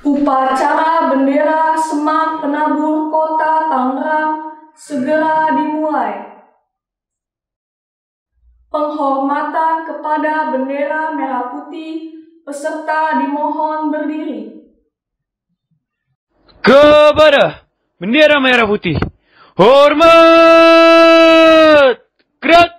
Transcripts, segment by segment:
Upacara bendera Semak Penabur Kota Tangerang segera dimulai. Penghormatan kepada bendera merah putih, peserta dimohon berdiri. Kepada bendera merah putih, hormat! Gerak!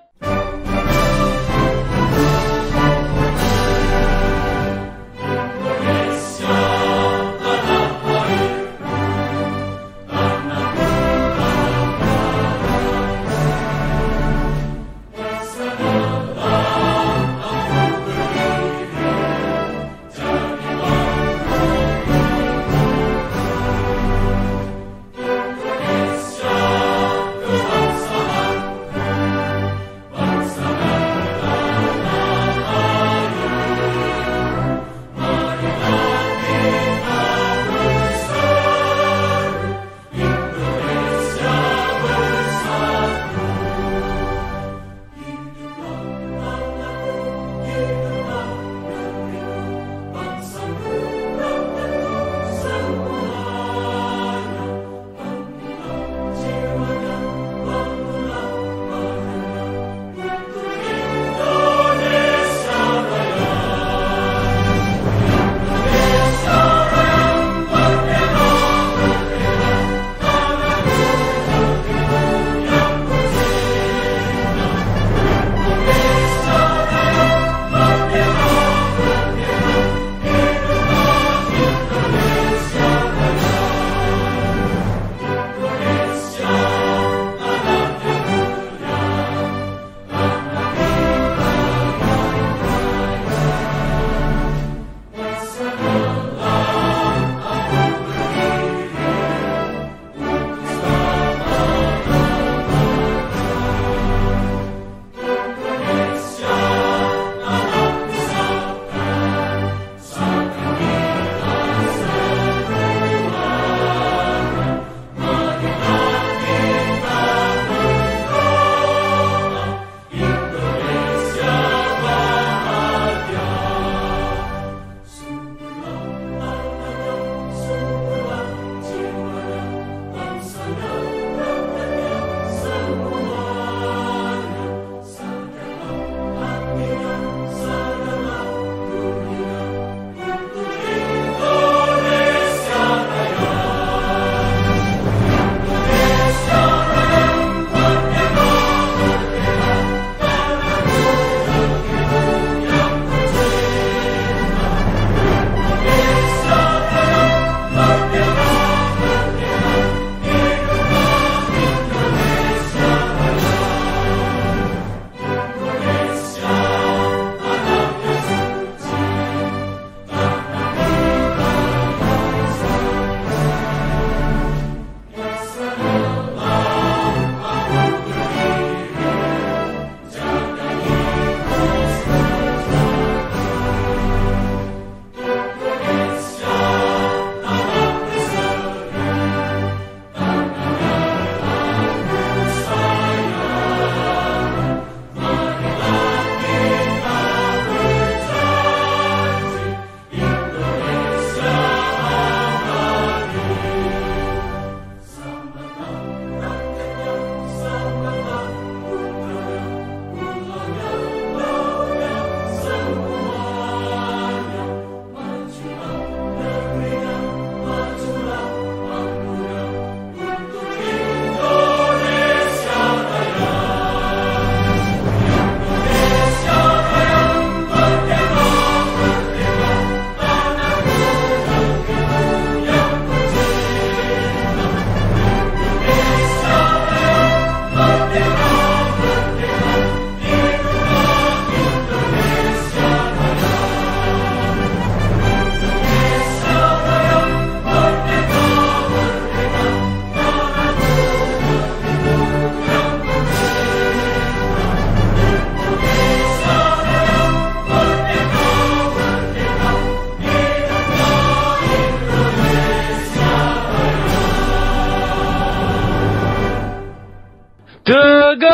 Tegak!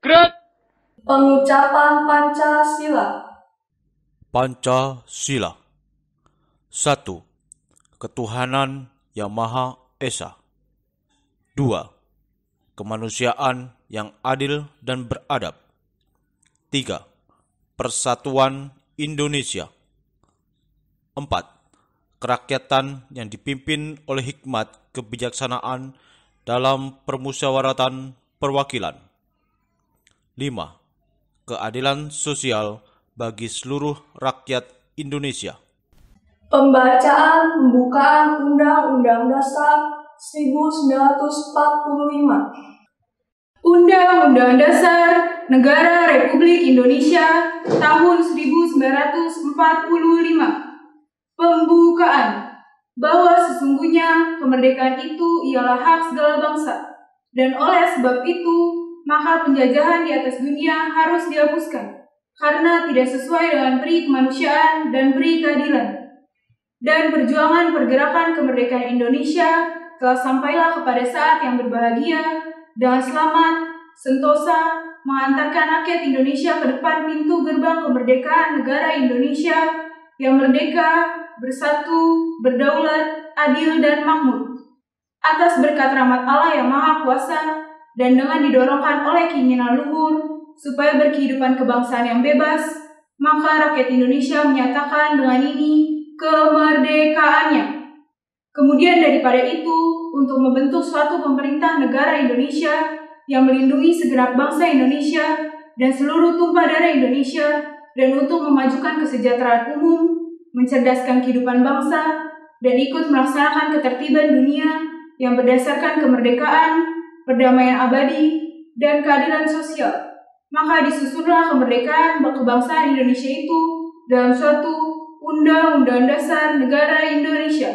Gerak! Pengucapan Pancasila. Pancasila. 1. Ketuhanan yang Maha Esa. 2. Kemanusiaan yang adil dan beradab. 3. Persatuan Indonesia. 4. Kerakyatan yang dipimpin oleh hikmat kebijaksanaan dalam permusyawaratan perwakilan. 5. Keadilan sosial bagi seluruh rakyat Indonesia. Pembacaan pembukaan Undang-Undang Dasar 1945. Undang-Undang Dasar Negara Republik Indonesia tahun 1945. Pembukaan. Bahwa sesungguhnya kemerdekaan itu ialah hak segala bangsa, dan oleh sebab itu, maka penjajahan di atas dunia harus dihapuskan, karena tidak sesuai dengan peri kemanusiaan dan peri keadilan. Dan perjuangan pergerakan kemerdekaan Indonesia telah sampailah kepada saat yang berbahagia, dengan selamat, sentosa, mengantarkan rakyat Indonesia ke depan pintu gerbang kemerdekaan negara Indonesia yang merdeka, bersatu, berdaulat, adil, dan makmur. Atas berkat rahmat Allah yang Maha Kuasa, dan dengan didorongkan oleh keinginan luhur, supaya berkehidupan kebangsaan yang bebas, maka rakyat Indonesia menyatakan dengan ini kemerdekaannya. Kemudian daripada itu, untuk membentuk suatu pemerintah negara Indonesia yang melindungi segenap bangsa Indonesia dan seluruh tumpah darah Indonesia, dan untuk memajukan kesejahteraan umum, mencerdaskan kehidupan bangsa, dan ikut melaksanakan ketertiban dunia yang berdasarkan kemerdekaan, perdamaian abadi, dan keadilan sosial. Maka disusunlah kemerdekaan kebangsaan Indonesia itu dalam suatu Undang-Undang Dasar Negara Indonesia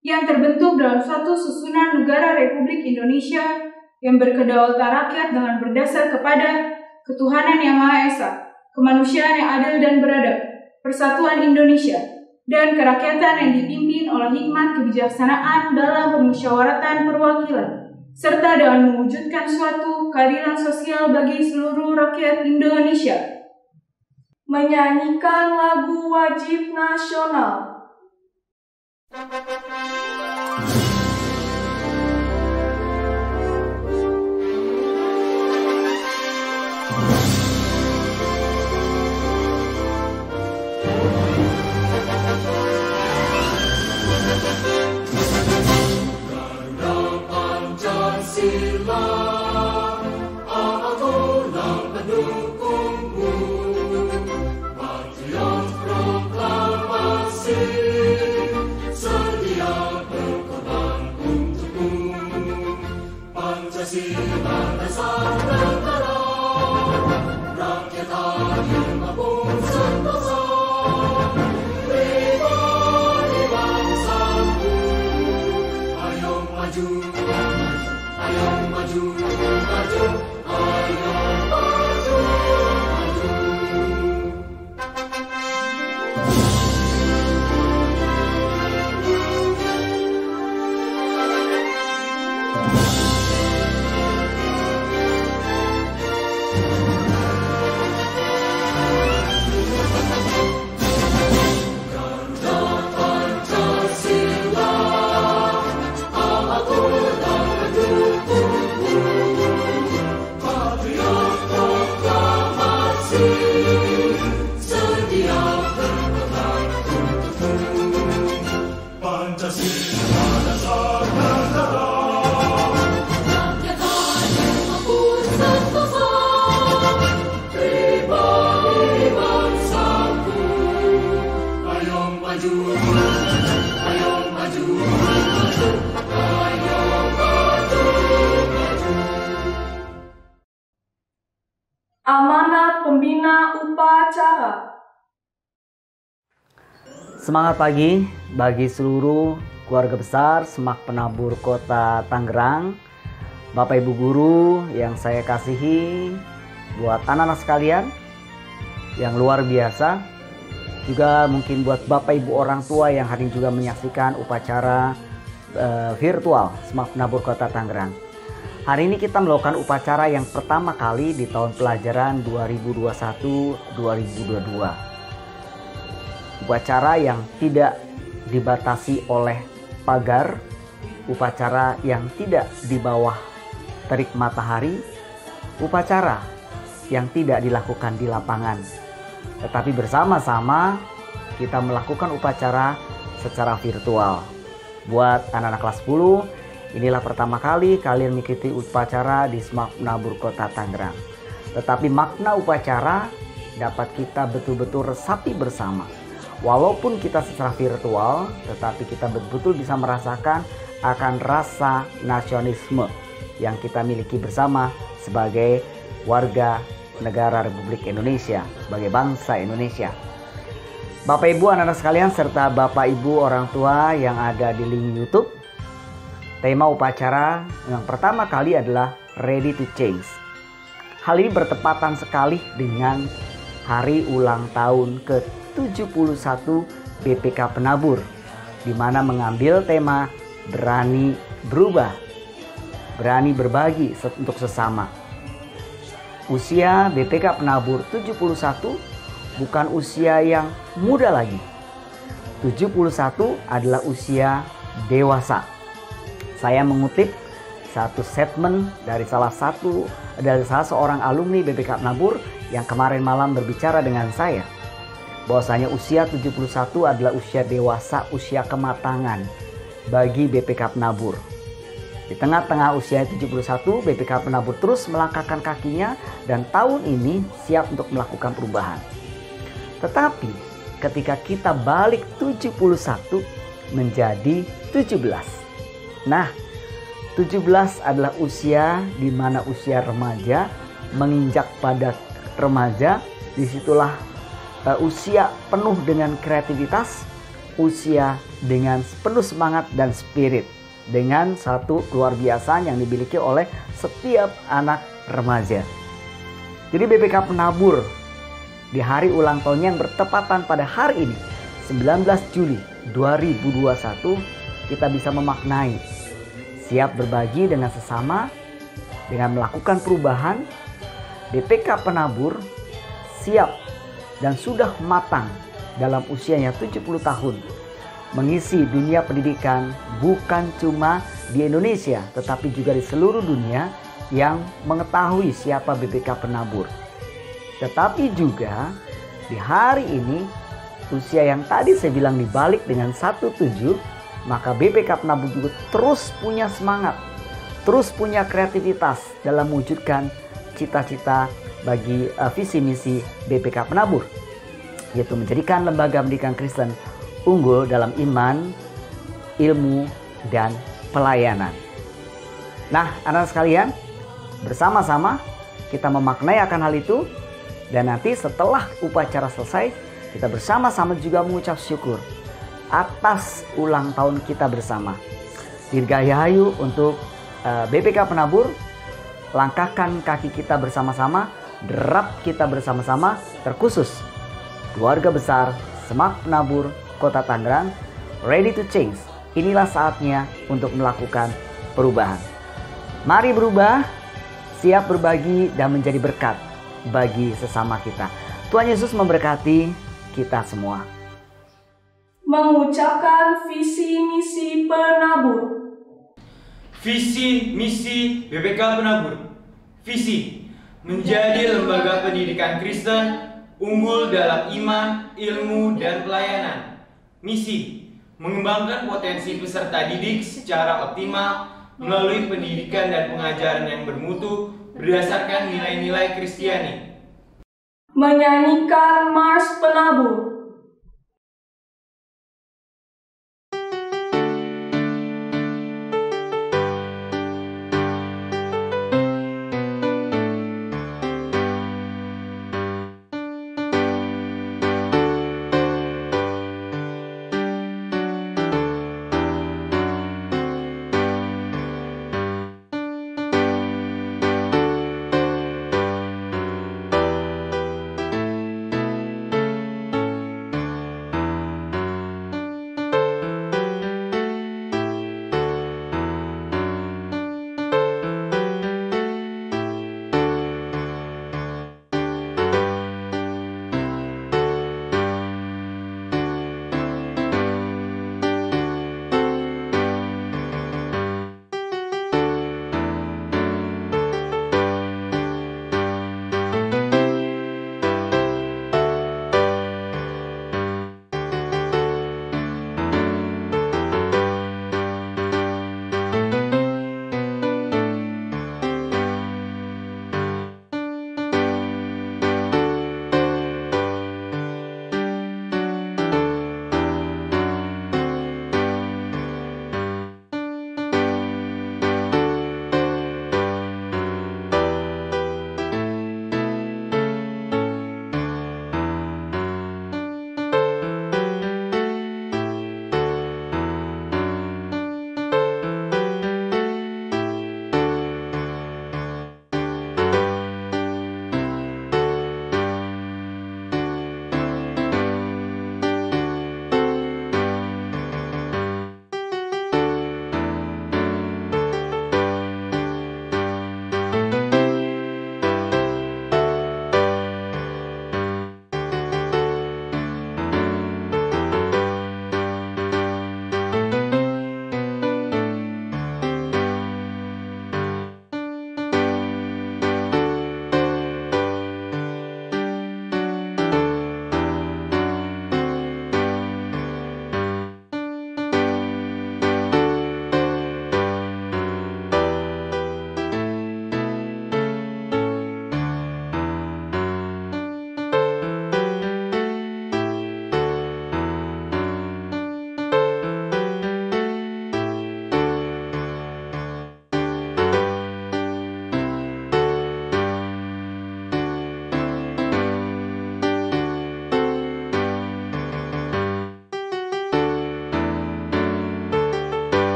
yang terbentuk dalam suatu susunan negara Republik Indonesia yang berkedaulatan rakyat dengan berdasar kepada ketuhanan yang Maha Esa, kemanusiaan yang adil dan beradab, persatuan Indonesia, dan kerakyatan yang dipimpin oleh hikmat kebijaksanaan dalam permusyawaratan perwakilan, serta dengan mewujudkan suatu keadilan sosial bagi seluruh rakyat Indonesia. Menyanyikan lagu wajib nasional. Amanat Pembina Upacara. Semangat pagi bagi seluruh keluarga besar Semak Penabur Kota Tangerang, Bapak Ibu Guru yang saya kasihi, buat anak-anak sekalian yang luar biasa, juga mungkin buat Bapak Ibu orang tua yang hari ini juga menyaksikan upacara virtual Semak Penabur Kota Tangerang. Hari ini kita melakukan upacara yang pertama kali di tahun pelajaran 2021-2022. Upacara yang tidak dibatasi oleh pagar, upacara yang tidak di bawah terik matahari, upacara yang tidak dilakukan di lapangan. Tetapi bersama-sama kita melakukan upacara secara virtual. Buat anak-anak kelas 10, inilah pertama kali kalian mengikuti upacara di SMAK Penabur Kota Tangerang. Tetapi makna upacara dapat kita betul-betul resapi bersama. Walaupun kita secara virtual, tetapi kita betul-betul bisa merasakan akan rasa nasionalisme yang kita miliki bersama sebagai warga negara Republik Indonesia, sebagai bangsa Indonesia. Bapak Ibu, anak-anak sekalian, serta Bapak Ibu orang tua yang ada di link YouTube, tema upacara yang pertama kali adalah Ready to Change. Hal ini bertepatan sekali dengan hari ulang tahun ke-71 BPK Penabur, di mana mengambil tema berani berubah, berani berbagi untuk sesama. Usia BPK Penabur 71 bukan usia yang muda lagi. 71 adalah usia dewasa. Saya mengutip satu statement dari salah seorang alumni BPK Penabur yang kemarin malam berbicara dengan saya, bahwasanya usia 71 adalah usia dewasa, usia kematangan bagi BPK Penabur. Di tengah-tengah usia 71, BPK Penabur terus melangkahkan kakinya dan tahun ini siap untuk melakukan perubahan. Tetapi ketika kita balik 71 menjadi 17. Nah, 17 adalah usia di mana usia remaja menginjak pada remaja. Disitulah usia penuh dengan kreativitas, usia dengan penuh semangat dan spirit, dengan satu luar biasa yang dimiliki oleh setiap anak remaja. Jadi BPK Penabur di hari ulang tahunnya yang bertepatan pada hari ini, 19 Juli 2021, kita bisa memaknai siap berbagi dengan sesama, dengan melakukan perubahan. BPK Penabur siap dan sudah matang dalam usianya 70 tahun mengisi dunia pendidikan, bukan cuma di Indonesia tetapi juga di seluruh dunia yang mengetahui siapa BPK Penabur. Tetapi juga di hari ini, usia yang tadi saya bilang dibalik dengan 17, maka BPK Penabur juga terus punya semangat, terus punya kreativitas dalam mewujudkan cita-cita bagi visi misi BPK Penabur, yaitu menjadikan lembaga pendidikan Kristen unggul dalam iman, ilmu, dan pelayanan. Nah, anak-anak sekalian, bersama-sama kita memaknai akan hal itu. Dan nanti setelah upacara selesai, kita bersama-sama juga mengucap syukur atas ulang tahun kita bersama. Dirgahayu untuk BPK Penabur. Langkahkan kaki kita bersama-sama, derap kita bersama-sama, terkhusus keluarga besar SMAK Penabur Kota Tangerang, ready to change. Inilah saatnya untuk melakukan perubahan. Mari berubah, siap berbagi dan menjadi berkat bagi sesama kita. Tuhan Yesus memberkati kita semua. Mengucapkan visi misi penabur. Visi misi BPK Penabur. Visi menjadi lembaga pendidikan Kristen unggul dalam iman, ilmu, dan pelayanan. Misi mengembangkan potensi peserta didik secara optimal melalui pendidikan dan pengajaran yang bermutu berdasarkan nilai-nilai Kristiani. Menyanyikan Mars Penabur.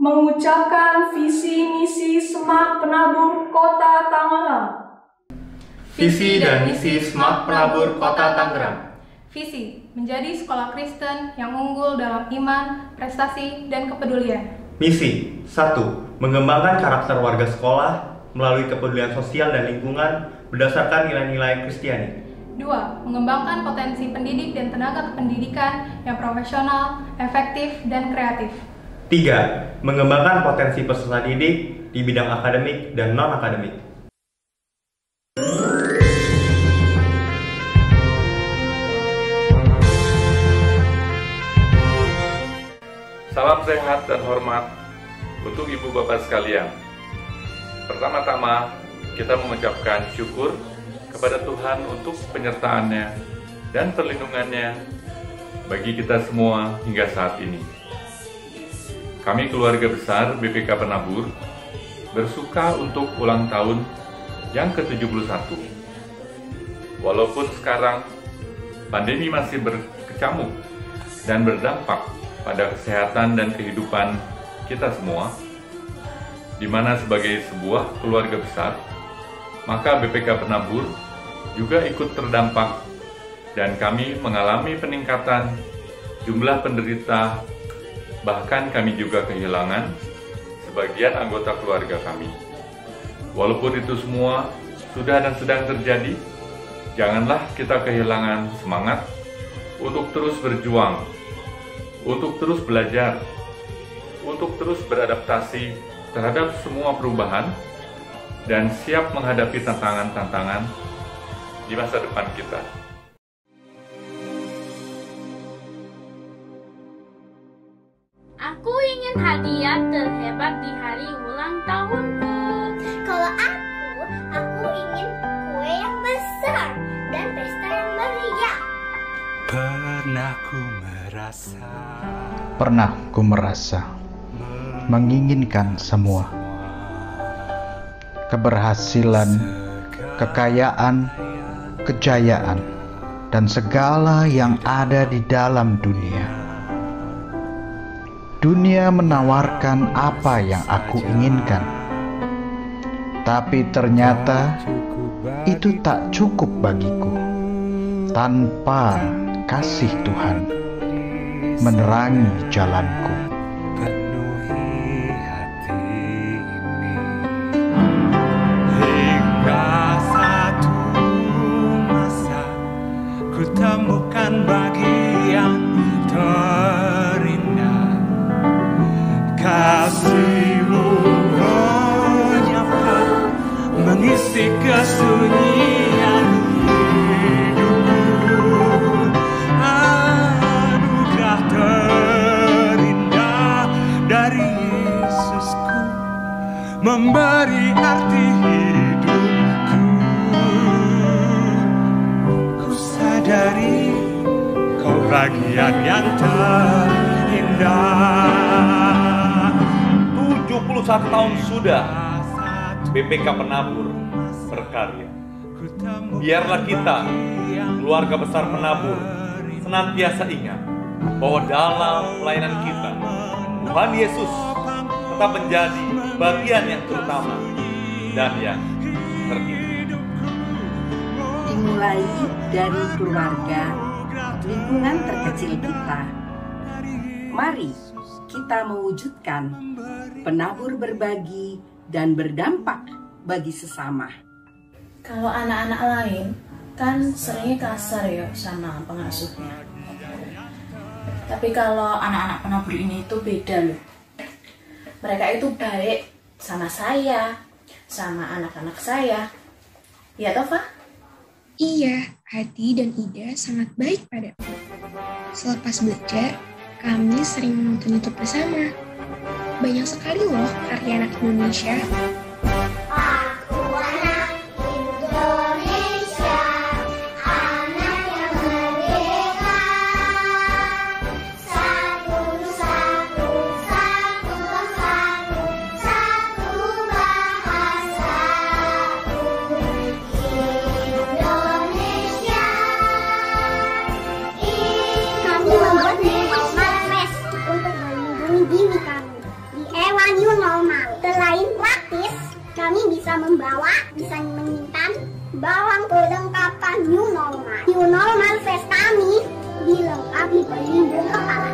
mengucapkan visi misi Semak Penabur Kota Tangerang. Visi dan misi Semak Penabur Kota Tangerang. Visi, menjadi sekolah Kristen yang unggul dalam iman, prestasi, dan kepedulian. Misi 1. Mengembangkan karakter warga sekolah melalui kepedulian sosial dan lingkungan berdasarkan nilai-nilai Kristiani. 2. Mengembangkan potensi pendidik dan tenaga kependidikan yang profesional, efektif, dan kreatif. 3. Mengembangkan potensi peserta didik di bidang akademik dan non-akademik. Salam sehat dan hormat untuk ibu bapak sekalian. Pertama-tama, kita mengucapkan syukur kepada Tuhan untuk penyertaannya dan perlindungannya bagi kita semua hingga saat ini. Kami keluarga besar BPK Penabur bersuka untuk ulang tahun yang ke-71. Walaupun sekarang pandemi masih berkecamuk dan berdampak pada kesehatan dan kehidupan kita semua, di mana sebagai sebuah keluarga besar, maka BPK Penabur juga ikut terdampak dan kami mengalami peningkatan jumlah penderita, bahkan kami juga kehilangan sebagian anggota keluarga kami. Walaupun itu semua sudah dan sedang terjadi, janganlah kita kehilangan semangat untuk terus berjuang, untuk terus belajar, untuk terus beradaptasi terhadap semua perubahan, dan siap menghadapi tantangan-tantangan di masa depan kita. Aku ingin hadiah terhebat di hari ulang tahunku. Kalau aku ingin kue yang besar dan pesta yang meriah. Pernah ku merasa menginginkan semua keberhasilan, kekayaan, kejayaan, dan segala yang ada di dalam dunia. Dunia menawarkan apa yang aku inginkan, tapi ternyata itu tak cukup bagiku tanpa kasih Tuhan menerangi jalanku. Hingga satu masa ku temukan bagian terindah, kasih-Mu menyapa mengisi kesunyian hidupku. Anugerah terindah dari Yesusku memberi arti hidupku. Ku sadari kau bagian yang terindah. 71 tahun sudah BPK Penabur berkarya. Biarlah kita, keluarga besar Penabur, senantiasa ingat bahwa dalam pelayanan kita, Tuhan Yesus tetap menjadi bagian yang terutama dan yang terindah. Dimulai dari keluarga, lingkungan terkecil kita. Mari kita mewujudkan penabur berbagi dan berdampak bagi sesama. Kalau anak-anak lain kan seringnya kasar ya sama pengasuhnya. Tapi kalau anak-anak penabur ini itu beda loh. Mereka itu baik sama saya, sama anak-anak saya. Ya Tova? Iya, Hadi dan Ida sangat baik padaku. Selepas belajar, kami sering menonton YouTube bersama. Banyak sekali loh karya anak Indonesia. Aku anak Indonesia, anak yang merdeka. Satu bahasaku, Indonesia. Kami membuat magnet untuk melindungi diri kami di era bawang perlengkapan new normal. New normal face kami dilengkapi pelindung kepala.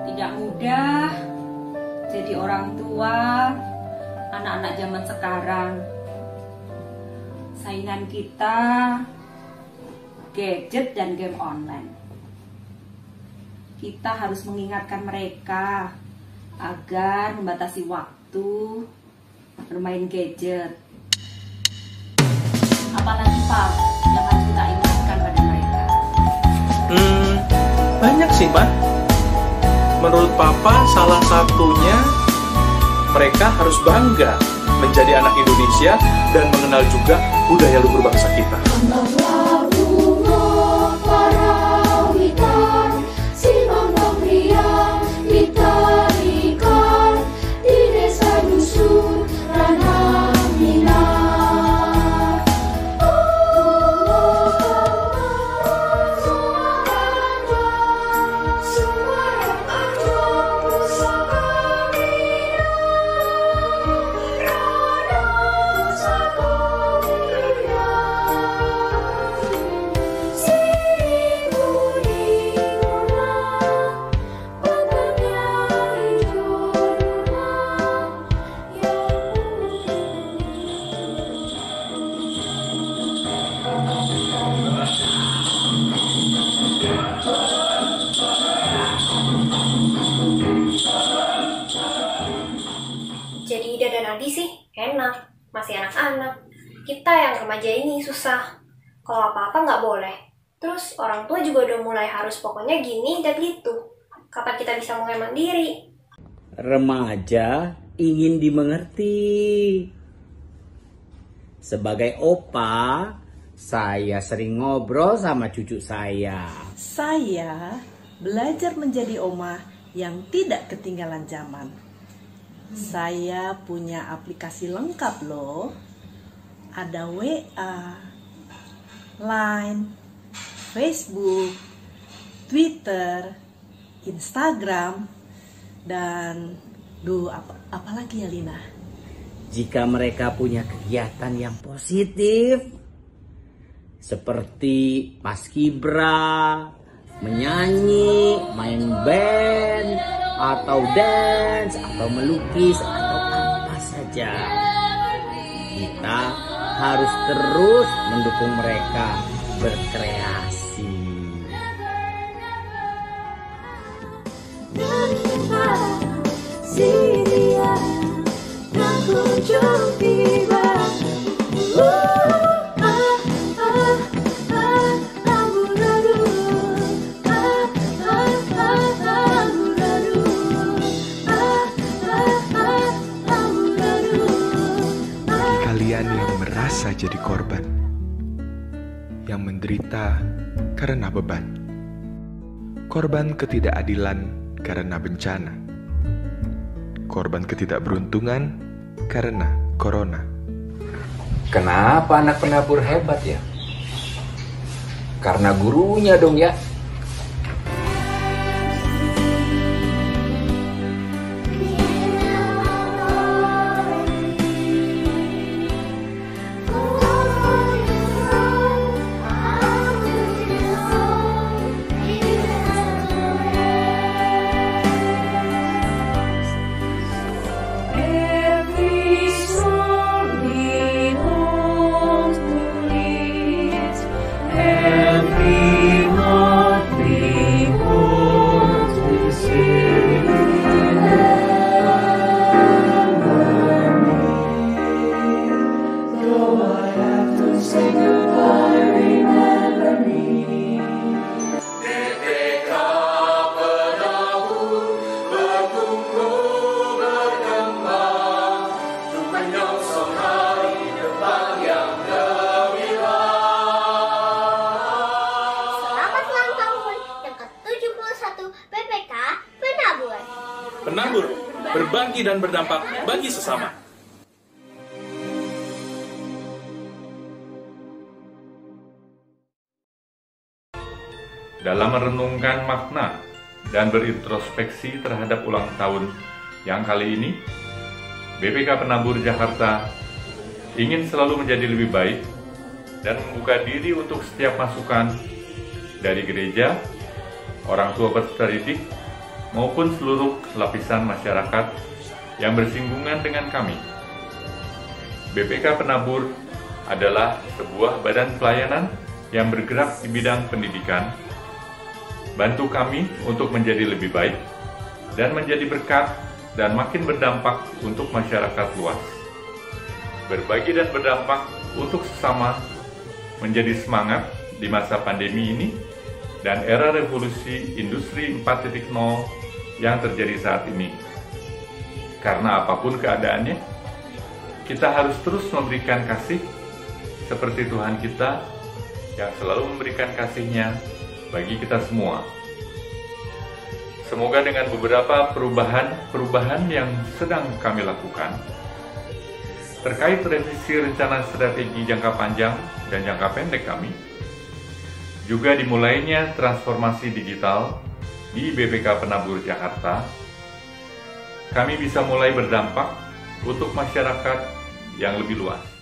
Tidak mudah jadi orang tua anak-anak zaman sekarang. Saingan kita gadget dan game online. Kita harus mengingatkan mereka agar membatasi waktu bermain gadget. Apalagi Pak yang harus kita ingatkan pada mereka? Banyak sih, Pak. Menurut Papa, salah satunya mereka harus bangga menjadi anak Indonesia dan mengenal juga budaya luhur bangsa kita. Jadi Ida dan Adi sih enak, masih anak-anak. Kita yang remaja ini susah. Kalau apa-apa nggak boleh. Terus orang tua juga udah mulai harus pokoknya gini dan gitu. Kapan kita bisa mulai mandiri? Remaja ingin dimengerti. Sebagai opa, saya sering ngobrol sama cucu saya. Saya belajar menjadi oma yang tidak ketinggalan zaman. Saya punya aplikasi lengkap loh. Ada WA, Line, Facebook, Twitter, Instagram, dan apa lagi ya Lina? Jika mereka punya kegiatan yang positif, seperti paskibra, menyanyi, main band, atau dance, atau melukis, atau apa saja, kita harus terus mendukung mereka berkreasi. Merasa jadi korban, yang menderita karena beban, korban ketidakadilan karena bencana, korban ketidakberuntungan karena corona. Kenapa anak penabur hebat ya? Karena gurunya dong ya. Penabur, berbagi dan berdampak bagi sesama. dalam merenungkan makna dan berintrospeksi terhadap ulang tahun yang kali ini, BPK Penabur Jakarta ingin selalu menjadi lebih baik dan membuka diri untuk setiap masukan dari gereja, orang tua peserta didik, maupun seluruh lapisan masyarakat yang bersinggungan dengan kami. BPK Penabur adalah sebuah badan pelayanan yang bergerak di bidang pendidikan. Bantu kami untuk menjadi lebih baik dan menjadi berkat dan makin berdampak untuk masyarakat luas. Berbagi dan berdampak untuk sesama menjadi semangat di masa pandemi ini dan era revolusi industri 4.0 yang terjadi saat ini. Karena apapun keadaannya, kita harus terus memberikan kasih seperti Tuhan kita yang selalu memberikan kasih-Nya bagi kita semua. Semoga dengan beberapa perubahan yang sedang kami lakukan terkait revisi rencana strategi jangka panjang dan jangka pendek kami, juga dimulainya transformasi digital di BPK Penabur Jakarta, kami bisa mulai berdampak untuk masyarakat yang lebih luas.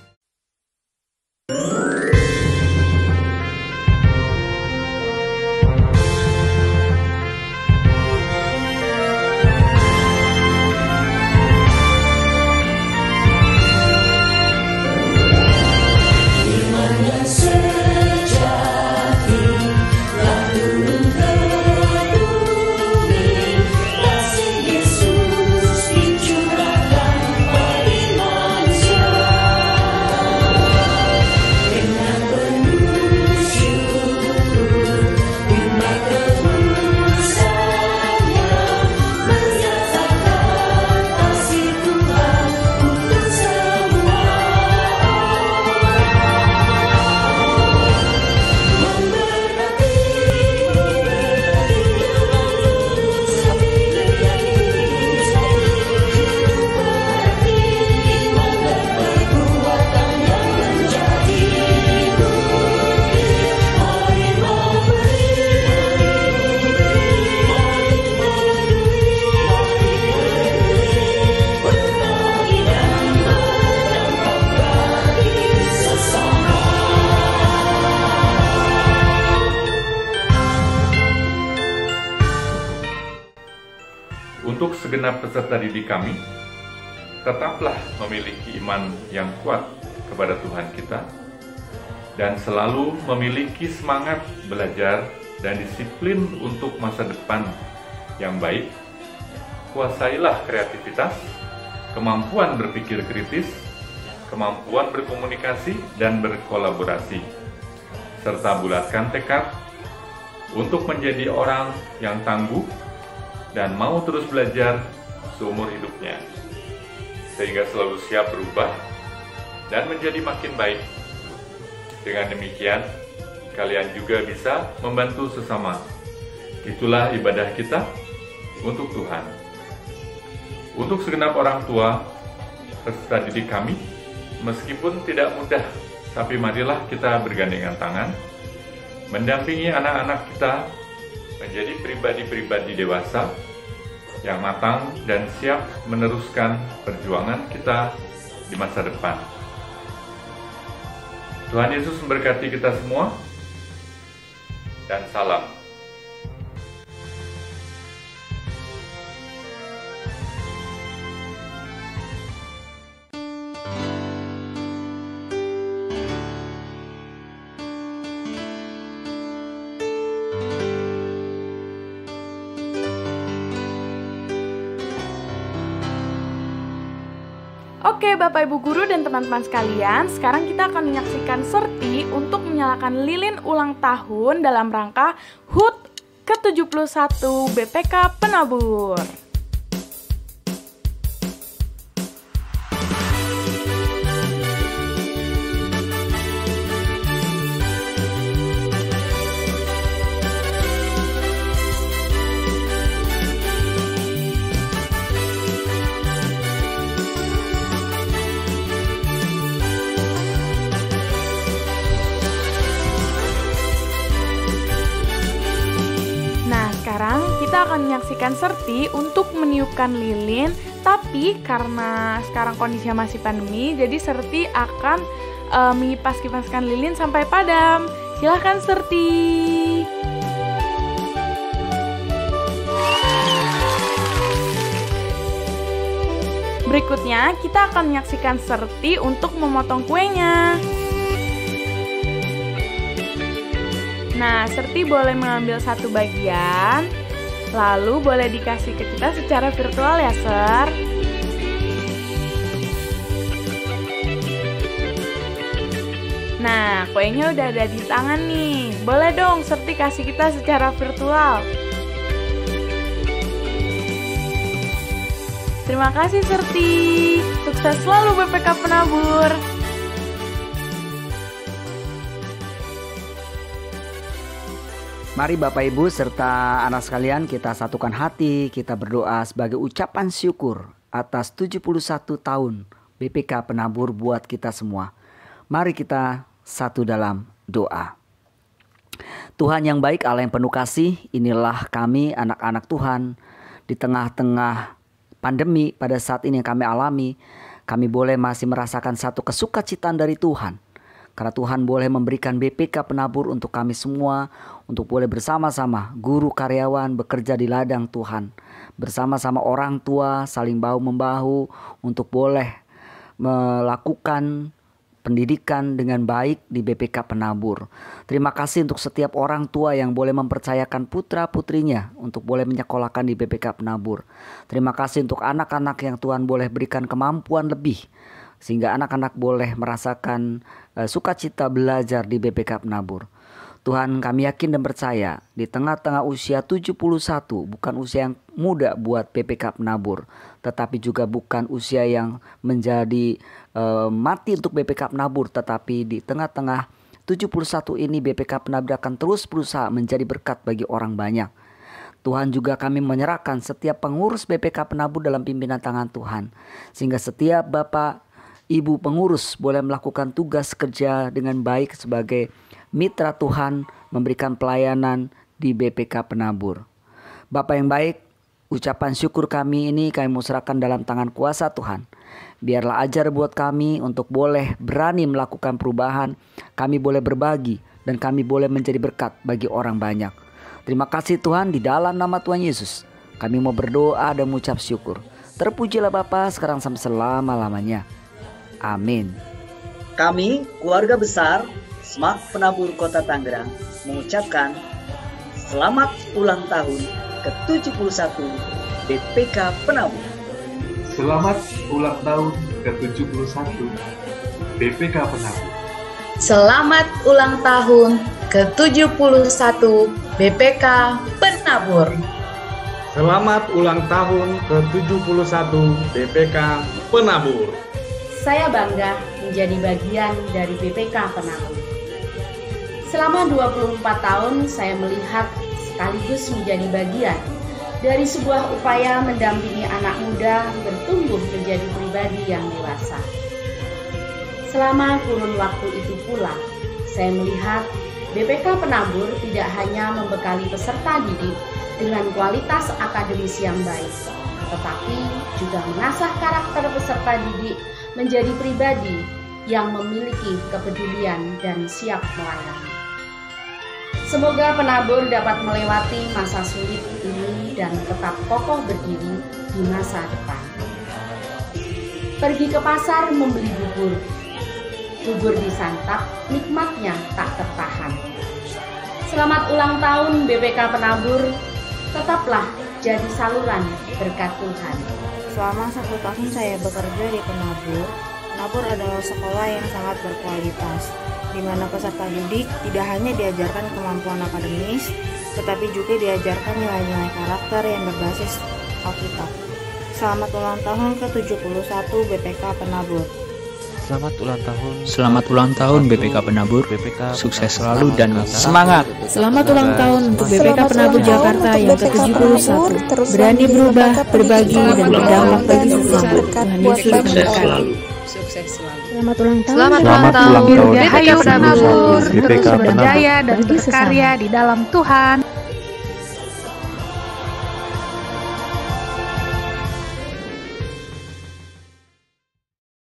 Untuk segenap peserta didik kami, tetaplah memiliki iman yang kuat kepada Tuhan kita dan selalu memiliki semangat belajar dan disiplin untuk masa depan yang baik. Kuasailah kreativitas, kemampuan berpikir kritis, kemampuan berkomunikasi dan berkolaborasi, serta bulatkan tekad untuk menjadi orang yang tangguh dan mau terus belajar seumur hidupnya, sehingga selalu siap berubah dan menjadi makin baik. Dengan demikian, kalian juga bisa membantu sesama. Itulah ibadah kita untuk Tuhan. Untuk segenap orang tua peserta didik kami, meskipun tidak mudah, tapi marilah kita bergandengan tangan, mendampingi anak-anak kita menjadi pribadi-pribadi dewasa yang matang dan siap meneruskan perjuangan kita di masa depan. Tuhan Yesus memberkati kita semua, dan salam. Oke Bapak Ibu Guru dan teman-teman sekalian, sekarang kita akan menyaksikan Serti untuk menyalakan lilin ulang tahun dalam rangka HUT ke-71 BPK Penabur. kita akan menyaksikan Serti untuk meniupkan lilin. Tapi karena sekarang kondisinya masih pandemi, jadi Serti akan mengipas-kipaskan lilin sampai padam. Silahkan Serti. Berikutnya kita akan menyaksikan Serti untuk memotong kuenya. Nah, Serti boleh mengambil satu bagian, lalu boleh dikasih ke kita secara virtual ya, Ser. Nah, kuenya udah ada di tangan nih. Boleh dong Serti kasih kita secara virtual. Terima kasih Serti. Sukses selalu BPK Penabur. Mari Bapak Ibu serta anak sekalian kita satukan hati, kita berdoa sebagai ucapan syukur atas 71 tahun BPK Penabur buat kita semua. Mari kita satu dalam doa. Tuhan yang baik, Allah yang penuh kasih, inilah kami anak-anak Tuhan di tengah-tengah pandemi pada saat ini yang kami alami. Kami boleh masih merasakan satu kesukacitaan dari Tuhan. Karena Tuhan boleh memberikan BPK Penabur untuk kami semua, untuk boleh bersama-sama guru karyawan bekerja di ladang Tuhan. Bersama-sama orang tua saling bahu-membahu untuk boleh melakukan pendidikan dengan baik di BPK Penabur. Terima kasih untuk setiap orang tua yang boleh mempercayakan putra-putrinya untuk boleh menyekolahkan di BPK Penabur. Terima kasih untuk anak-anak yang Tuhan boleh berikan kemampuan lebih, sehingga anak-anak boleh merasakan sukacita belajar di BPK Penabur. Tuhan, kami yakin dan percaya di tengah-tengah usia 71 bukan usia yang muda buat BPK Penabur, tetapi juga bukan usia yang menjadi mati untuk BPK Penabur, tetapi di tengah-tengah 71 ini BPK Penabur akan terus berusaha menjadi berkat bagi orang banyak. Tuhan, juga kami menyerahkan setiap pengurus BPK Penabur dalam pimpinan tangan Tuhan, sehingga setiap Bapak Ibu pengurus boleh melakukan tugas kerja dengan baik sebagai mitra Tuhan, memberikan pelayanan di BPK Penabur. Bapak yang baik, ucapan syukur kami ini kami serahkan dalam tangan kuasa Tuhan. Biarlah ajar buat kami untuk boleh berani melakukan perubahan, kami boleh berbagi, dan kami boleh menjadi berkat bagi orang banyak. Terima kasih Tuhan, di dalam nama Tuhan Yesus kami mau berdoa dan mengucap syukur. Terpujilah Bapa sekarang sampai selama-lamanya. Amin. Kami keluarga besar SMAK Penabur Kota Tangerang mengucapkan selamat ulang tahun ke-71 BPK Penabur. Selamat ulang tahun ke-71 BPK Penabur. Selamat ulang tahun ke-71 BPK Penabur. Selamat ulang tahun ke-71 BPK Penabur. Saya bangga menjadi bagian dari BPK Penabur. Selama 24 tahun saya melihat sekaligus menjadi bagian dari sebuah upaya mendampingi anak muda bertumbuh menjadi pribadi yang dewasa. Selama kurun waktu itu pula, saya melihat BPK Penabur tidak hanya membekali peserta didik dengan kualitas akademis yang baik, tetapi juga mengasah karakter peserta didik menjadi pribadi yang memiliki kepedulian dan siap melayani. Semoga Penabur dapat melewati masa sulit ini dan tetap kokoh berdiri di masa depan. Pergi ke pasar membeli bubur disantap, nikmatnya tak tertahan. Selamat ulang tahun BPK Penabur, tetaplah jadi saluran berkat Tuhan. Selama 1 tahun saya bekerja di Penabur, Penabur adalah sekolah yang sangat berkualitas, di mana peserta didik tidak hanya diajarkan kemampuan akademis, tetapi juga diajarkan nilai-nilai karakter yang berbasis Alkitab. Selamat ulang tahun ke-71 BPK Penabur. Selamat ulang tahun BPK Penabur. Sukses selalu dan semangat. Selamat ulang tahun untuk BPK Penabur Jakarta yang ke-71. Berani berubah, berbagi, dan berdampak bagi sesama. Tuhan Yesus memberkati. Sukses selalu. Selamat ulang tahun. Selamat ulang tahun BPK Penabur. Terus berjaya dan berkarya di dalam Tuhan.